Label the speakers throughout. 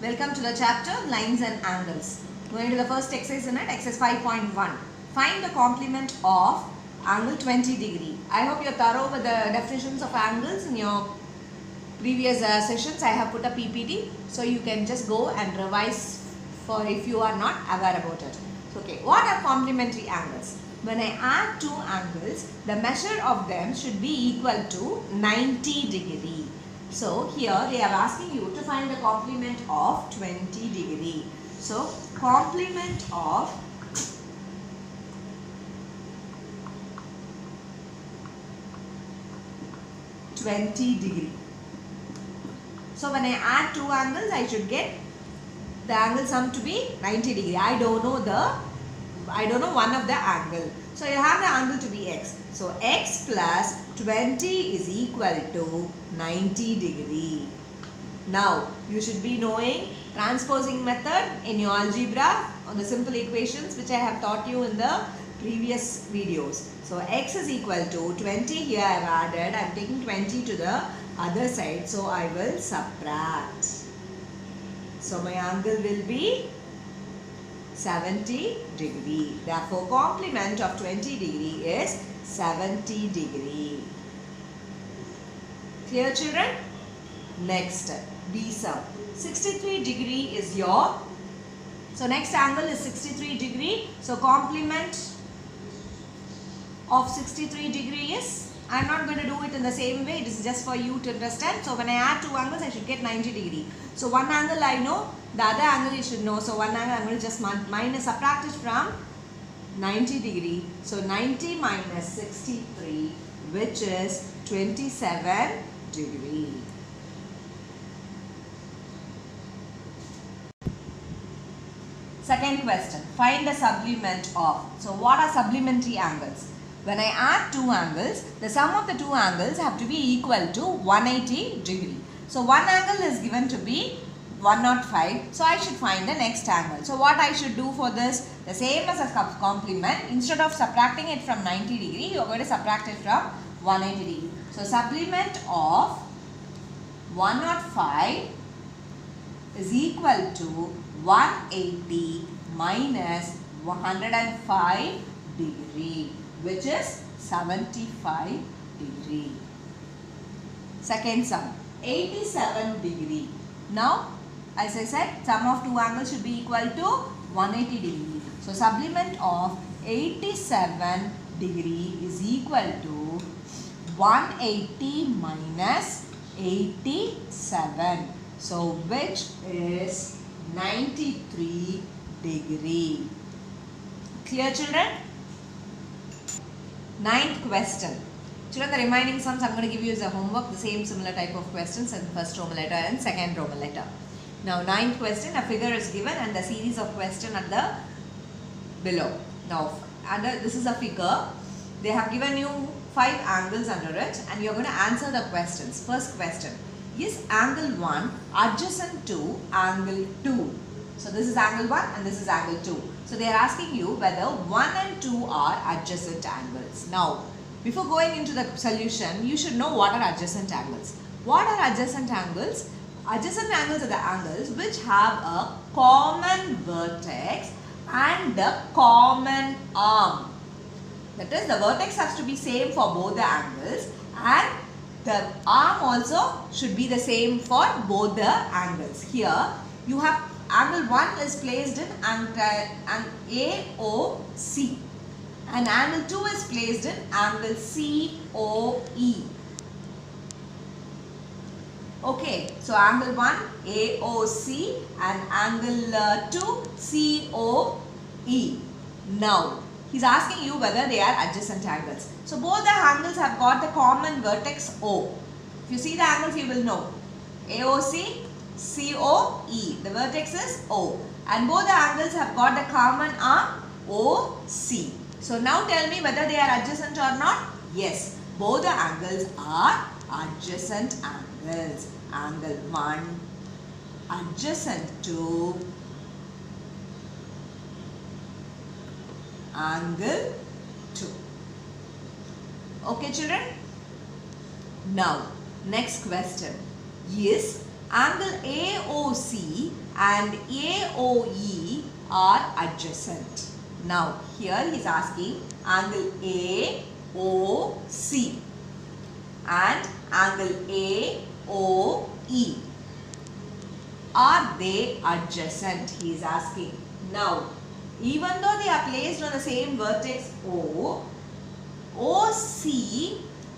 Speaker 1: Welcome to the chapter Lines and Angles. Going to the first exercise in it, exercise 5.1. Find the complement of angle 20 degree. I hope you're thorough with the definitions of angles in your previous sessions. I have put a PPT, so you can just go and revise for if you are not aware about it. Okay, what are complementary angles? When I add two angles, the measure of them should be equal to 90 degree. So here they are asking you to find the complement of 20 degree. So complement of 20 degree. So when I add two angles, I should get the angle sum to be 90 degree. I don't know one of the angle. So you have the angle to be x. So x plus 20 is equal to 90 degree. Now you should be knowing transposing method in your algebra on the simple equations which I have taught you in the previous videos. So x is equal to 20, here I have added, I am taking 20 to the other side, so I will subtract. So my angle will be 70 degree. Therefore complement of 20 degree is 70 degree. Clear, children? Next, B sum. 63 degree is your, so next angle is 63 degree. So complement of 63 degree is, I am not going to do it in the same way, it is just for you to understand. So when I add two angles, I should get 90 degree. So one angle I know, the other angle you should know. So one angle I am going to just minus, subtract it from 90 degree. So 90 minus 63, which is 27 degree. Second question, find the supplement of. So what are supplementary angles? When I add two angles, the sum of the two angles have to be equal to 180 degree. So one angle is given to be 105. So I should find the next angle. So what I should do for this? The same as a complement. Instead of subtracting it from 90 degree, you are going to subtract it from 180 degree. So supplement of 105 is equal to 180 minus 105 degree, which is 75 degree. Second sum, 87 degree. Now, as I said, sum of two angles should be equal to 180 degree. So, supplement of 87 degree is equal to 180 minus 87. So, which is 93 degree. Clear, children? Ninth question. Children, the remaining sums I am going to give you as a homework, the same similar type of questions in first Roman letter and second Roman letter. Now, ninth question, a figure is given and the series of question at the below. Now, this is a figure. They have given you 5 angles under it and you are going to answer the questions. First question, is angle 1 adjacent to angle 2? So, this is angle 1 and this is angle 2. So, they are asking you whether 1 and 2 are adjacent angles. Now, before going into the solution, you should know what are adjacent angles. What are adjacent angles? Adjacent angles are the angles which have a common vertex and the common arm. That is, the vertex has to be same for both the angles and the arm also should be the same for both the angles. Here, you have angle 1 is placed in angle AOC and angle 2 is placed in angle COE. Okay, so angle 1 AOC and angle 2 COE. Now, he is asking you whether they are adjacent angles. So, both the angles have got the common vertex O. If you see the angles, you will know. AOC, COE. The vertex is O. And both the angles have got the common arm OC. So, now tell me whether they are adjacent or not. Yes, both the angles are adjacent angles. Angle 1 adjacent to angle 2. Okay, children? Now, next question. Is angle AOC and AOE are adjacent. Now here he is asking angle AOC and angle AOE. Are they adjacent? He is asking. Now, even though they are placed on the same vertex O, OC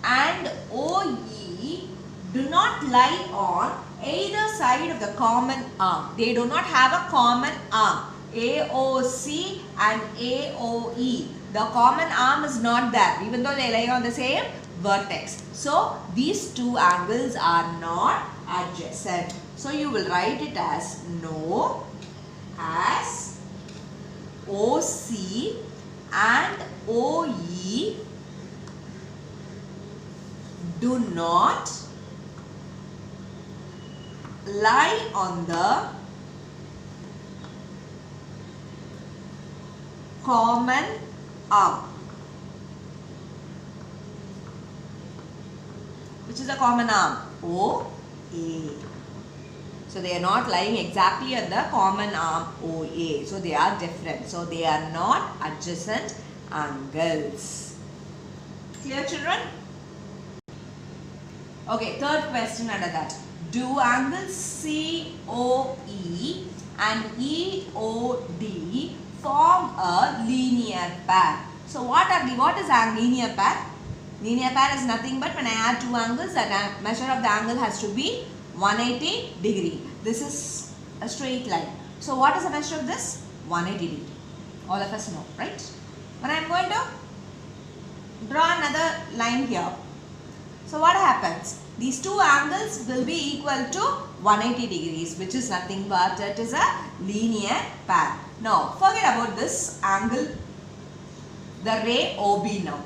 Speaker 1: and OE do not lie on either side of the common arm. They do not have a common arm. AOC and AOE. The common arm is not there, even though they lie on the same vertex. So, these two angles are not adjacent. So, you will write it as no, as OC and OE do not lie on the common arm. Which is a common arm? OA. So they are not lying exactly at the common arm OA. So they are different. So they are not adjacent angles. Clear, children? Okay, third question under that. Do angles COE and EOD form a linear pair? So what is a linear pair? Linear pair is nothing but when I add two angles, that measure of the angle has to be 180 degree. This is a straight line. So what is the measure of this? 180 degree. All of us know, right? When I am going to draw another line here. So what happens? These two angles will be equal to 180 degrees, which is nothing but it is a linear pair. Now forget about this angle, the ray OB now.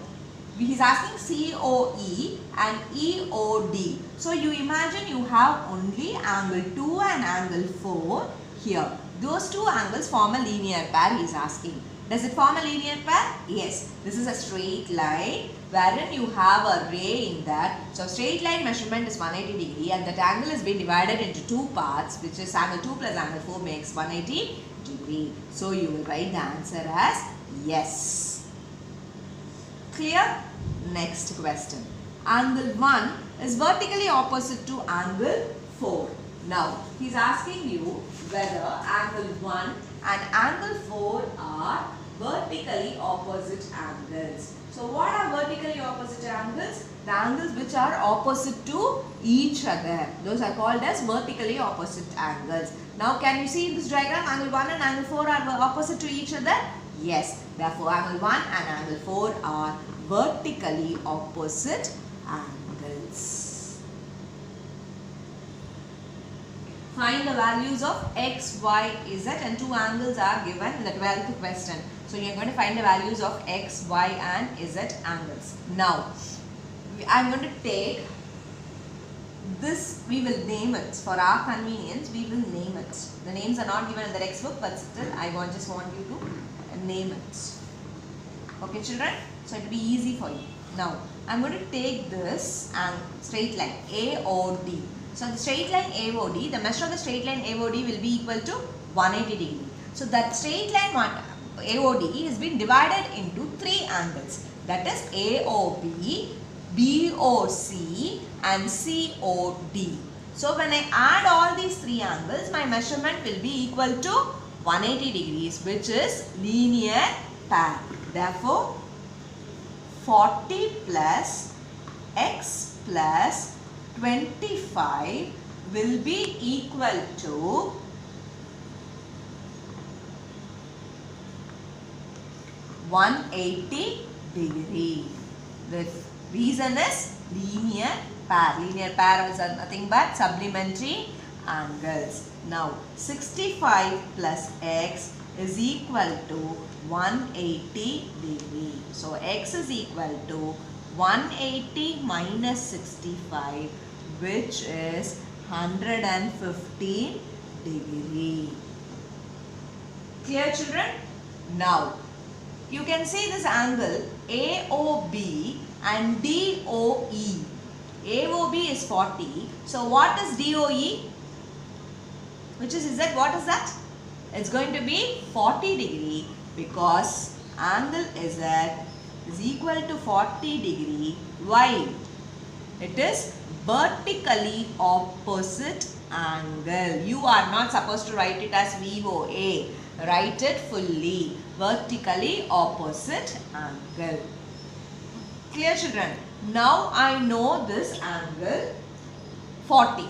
Speaker 1: He is asking COE and EOD. So you imagine you have only angle 2 and angle 4 here. Those two angles form a linear pair, he is asking. Does it form a linear pair? Yes. This is a straight line wherein you have a ray in that. So straight line measurement is 180 degree and that angle has been divided into two parts, which is angle 2 plus angle 4 makes 180 degree. So you will write the answer as yes. Clear? Next question. Angle 1 is vertically opposite to angle 4. Now, he is asking you whether angle 1 and angle 4 are vertically opposite angles. So, what are vertically opposite angles? The angles which are opposite to each other. Those are called as vertically opposite angles. Now, can you see in this diagram, angle 1 and angle 4 are opposite to each other? Yes. Therefore, angle 1 and angle 4 are vertically opposite angles. Find the values of x, y, z and two angles are given in the 12th question. So you are going to find the values of x, y and z angles. Now, I am going to take this, we will name it for our convenience, we will name it. The names are not given in the textbook, but still I just want you to name it. Okay children? So it will be easy for you. Now, I am going to take this and straight line AOD. So the straight line AOD, the measure of the straight line AOD will be equal to 180 degree. So that straight line AOD has been divided into three angles. That is AOB, BOC and COD. So when I add all these three angles, my measurement will be equal to 180 degrees, which is linear pair. Therefore, 40 plus x plus 25 will be equal to 180 degree. The reason is linear pair. Linear pair is nothing but supplementary angles. Now 65 plus x is equal to 180 degree. So x is equal to 180 minus 65, which is 115 degree. Clear children? Now you can see this angle AOB and DOE. AOB is 40. So what is DOE? which is Z. What is that? It's going to be 40 degree because angle Z is equal to 40 degree. Why? It is vertically opposite angle. You are not supposed to write it as VOA. Write it fully. Vertically opposite angle. Clear, children? Now I know this angle 40.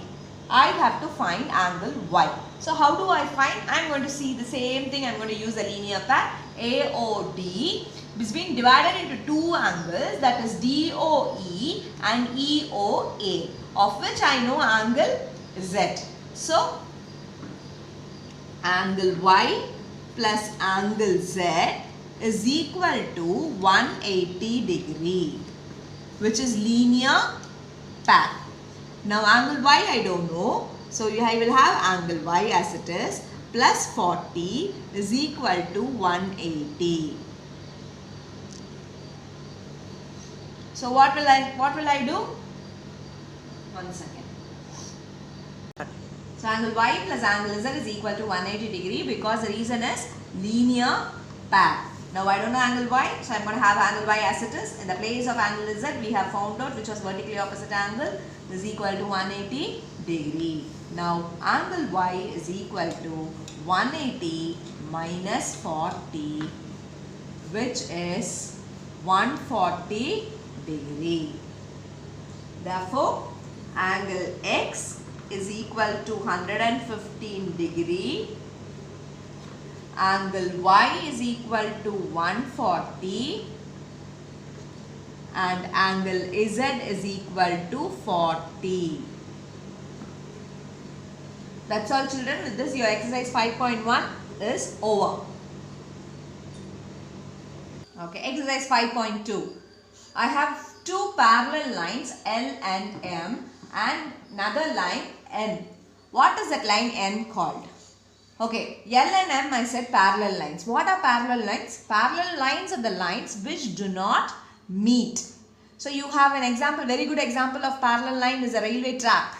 Speaker 1: I have to find angle Y. So how do I find? I am going to see the same thing. I am going to use a linear path. AOD is being divided into two angles, that is DOE and EOA, of which I know angle Z. So angle Y plus angle Z is equal to 180 degree, which is linear path. Now angle Y I don't know, so I will have angle Y as it is, plus 40 is equal to 180. So what will I do? 1 second. So angle Y plus angle Z is equal to 180 degree because the reason is linear path. Now I don't know angle Y, so I am going to have angle Y as it is. In the place of angle Z, we have found out which was vertically opposite angle is equal to 180 degree. Now angle Y is equal to 180 minus 40, which is 140 degree. Therefore, angle X is equal to 115 degree. Angle Y is equal to 140 and angle Z is equal to 40. That's all, children. With this, your exercise 5.1 is over. Okay, exercise 5.2. I have two parallel lines L and M and another line N. What is that line N called? Okay, L and M I said parallel lines. What are parallel lines? Parallel lines are the lines which do not meet. So you have an example, very good example of parallel line is a railway track.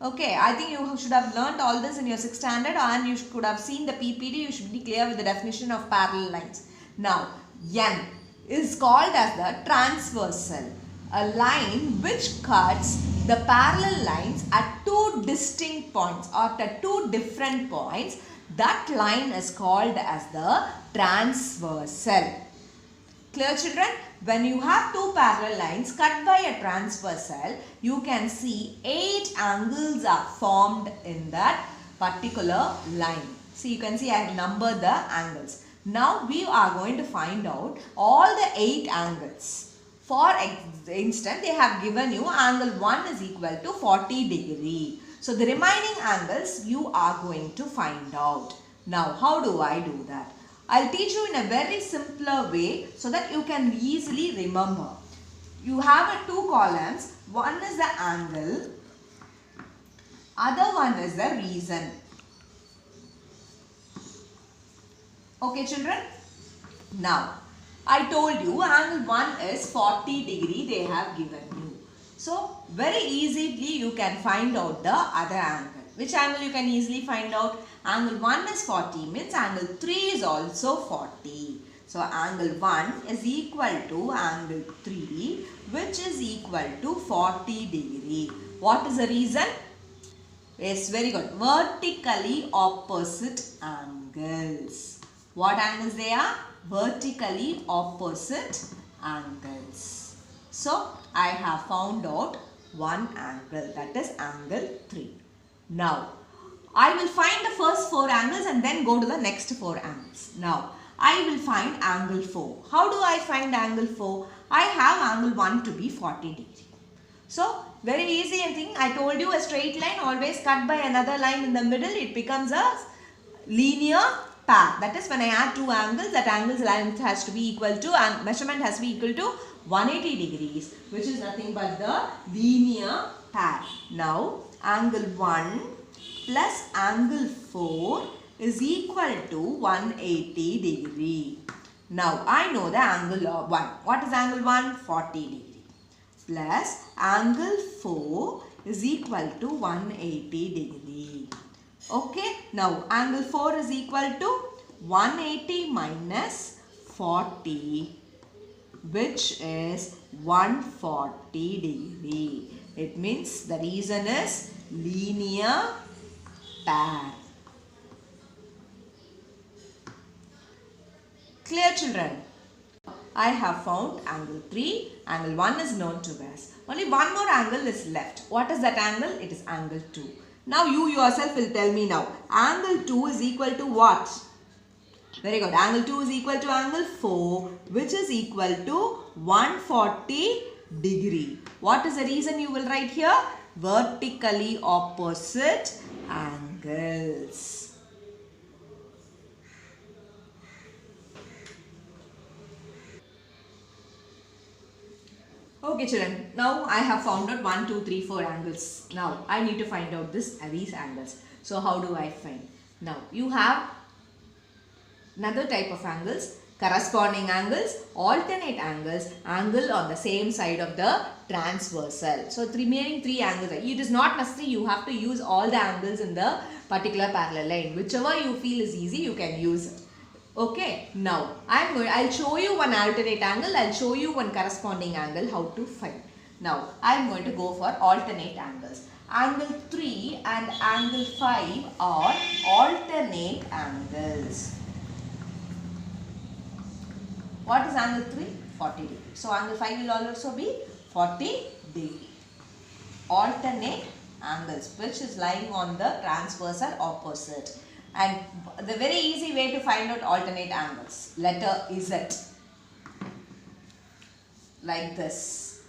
Speaker 1: Okay, I think you should have learnt all this in your 6th standard and you could have seen the PPT. You should be clear with the definition of parallel lines. Now, N is called as the transversal, a line which cuts the parallel lines at two distinct points or at two different points. That line is called as the transversal. Clear, children? When you have two parallel lines cut by a transversal, you can see 8 angles are formed in that particular line. See, you can see I have numbered the angles. Now we are going to find out all the 8 angles. For instance, they have given you angle 1 is equal to 40 degree. So the remaining angles you are going to find out. Now how do I do that? I'll teach you in a very simpler way so that you can easily remember. You have 2 columns. One is the angle, other one is the reason. Okay, children? Now, I told you angle 1 is 40 degree they have given you. So, very easily you can find out the other angle. Which angle you can easily find out? Angle 1 is 40 means angle 3 is also 40. So, angle 1 is equal to angle 3 which is equal to 40 degree. What is the reason? Yes, very good. Vertically opposite angles. What angles they are? Vertically opposite angles. So, I have found out one angle, that is angle 3. Now, I will find the first 4 angles and then go to the next 4 angles. Now, I will find angle 4. How do I find angle 4? I have angle 1 to be 40 degree. So, very easy thing. I told you a straight line always cut by another line in the middle. It becomes a linear path. That is when I add 2 angles, that angle's length has to be equal to and measurement has to be equal to 180 degrees, which is nothing but the linear path. Now, angle 1 plus angle 4 is equal to 180 degree. Now, I know the angle of 1. What is angle 1? 40 degree. Plus angle 4 is equal to 180 degree. Okay, now angle 4 is equal to 180 minus 40, which is 140 degree. It means the reason is linear pair. Clear, children? I have found angle 3. Angle 1 is known to us. Only one more angle is left. What is that angle? It is angle 2. Now you yourself will tell me now. Angle 2 is equal to what? Very good. Angle 2 is equal to angle 4, which is equal to 140 degree. What is the reason you will write here? Vertically opposite angles. Okay, children. Now I have found out 1, 2, 3, 4 angles. Now I need to find out these angles. So how do I find? Now you have another type of angles, corresponding angles, alternate angles, angle on the same side of the transversal. So the remaining 3 angles, it is not necessary you have to use all the angles in the particular parallel line. Whichever you feel is easy, you can use it. Okay, now I'll show you one alternate angle, I'll show you one corresponding angle, how to find. Now I'm going to go for alternate angles. Angle 3 and angle 5 are alternate angles. What is angle 3? 40 degree. So angle 5 will also be 40 degree. Alternate angles, which is lying on the transversal opposite. And the very easy way to find out alternate angles, letter Z, like this.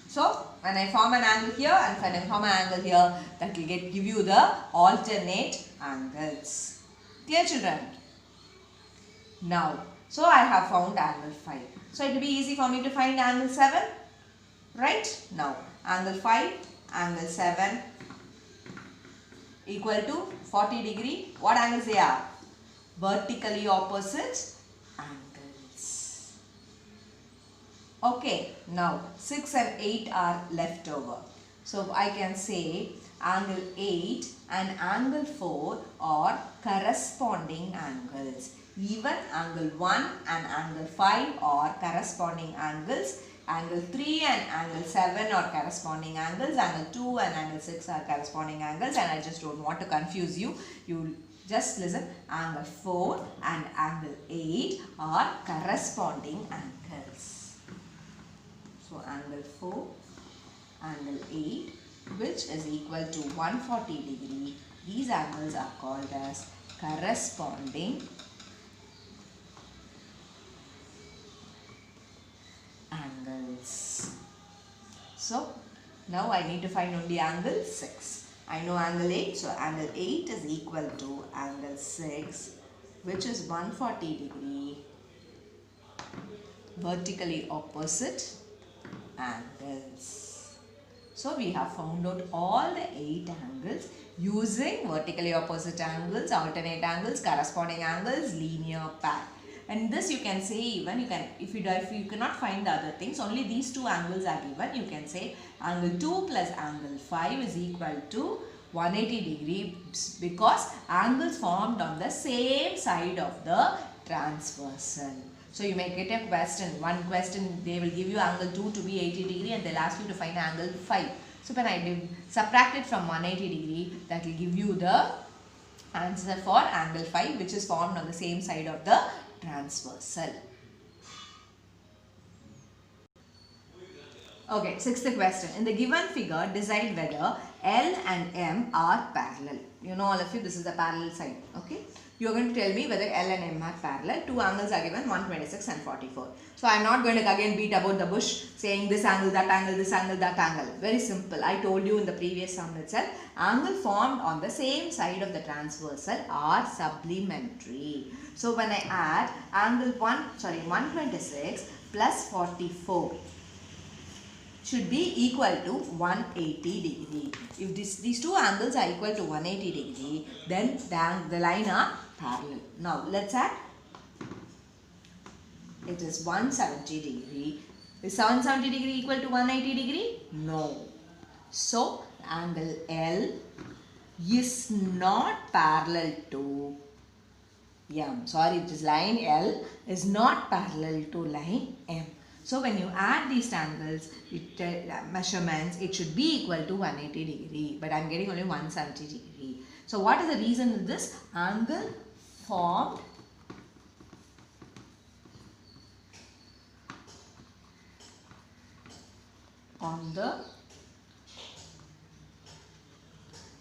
Speaker 1: So when I form an angle here and when I form an angle here, that will give you the alternate angles. Clear, children? Now, so I have found angle 5. So it will be easy for me to find angle 7, right? Now, angle 5, angle 7 equal to 40 degree. What angles they are? Vertically opposite angles. Okay, now 6 and 8 are left over. So I can say angle 8 and angle 4 are corresponding angles. Even angle 1 and angle 5 are corresponding angles. Angle 3 and angle 7 are corresponding angles. Angle 2 and angle 6 are corresponding angles. And I just don't want to confuse you. You just listen. Angle 4 and angle 8 are corresponding angles. So angle 4, angle 8, which is equal to 140 degree. These angles are called as corresponding angles. So now I need to find only angle 6. I know angle 8, so angle 8 is equal to angle 6, which is 140 degree, vertically opposite angles. So we have found out all the 8 angles using vertically opposite angles, alternate angles, corresponding angles, linear pair. And this you can say even, if you cannot find the other things, only these 2 angles are given, you can say angle 2 plus angle 5 is equal to 180 degree, because angles formed on the same side of the transversal. So you may get a question, one question they will give you angle 2 to be 80 degree and they'll ask you to find angle 5. So when I subtract it from 180 degree, that will give you the answer for angle 5, which is formed on the same side of the transversal. Okay, sixth question. In the given figure, decide whether L and M are parallel. You know, all of you, this is the parallel side. Okay. You are going to tell me whether L and M are parallel. 2 angles are given, 126 and 44. So I am not going to again beat about the bush saying this angle, that angle, this angle, that angle. Very simple. I told you in the previous sum itself, angle formed on the same side of the transversal are supplementary. So when I add angle 126 plus 44 should be equal to 180 degree. If these 2 angles are equal to 180 degree, then the line are parallel. Now let's add. It is 170 degree. Is 170 degree equal to 180 degree? No. So angle L is not parallel to M. Sorry, it is line L is not parallel to line M. So when you add these angles, measurements, it should be equal to 180 degree. But I am getting only 170 degree. So what is the reason of this? Angle formed on the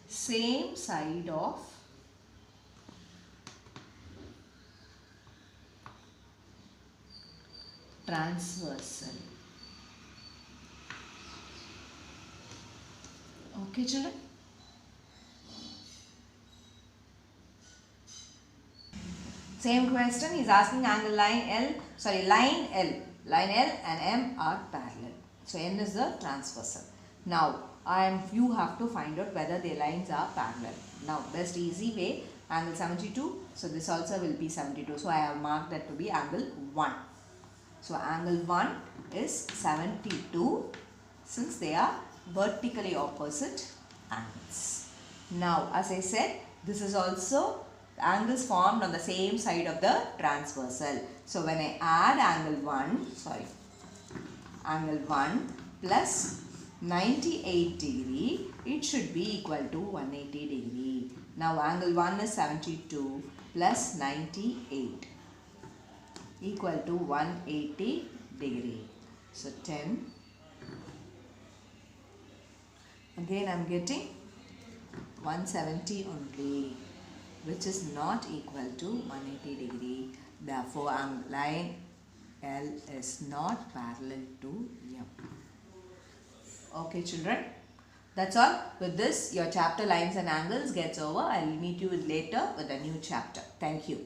Speaker 1: same side of transversal. Okay, children? Same question, he is asking angle line L and M are parallel. So N is the transversal. Now you have to find out whether their lines are parallel. Now best easy way, angle 72, so this also will be 72. So I have marked that to be angle 1. So angle 1 is 72 since they are vertically opposite angles. Now as I said, this is also angles formed on the same side of the transversal. So when I add angle 1 plus 98 degree, it should be equal to 180 degree. Now angle 1 is 72 plus 98 equal to 180 degree. So 10. Again I am getting 170 only, which is not equal to 180 degree. Therefore line L is not parallel to M. Okay children, that's all. With this your chapter lines and angles gets over. I will meet you later with a new chapter. Thank you.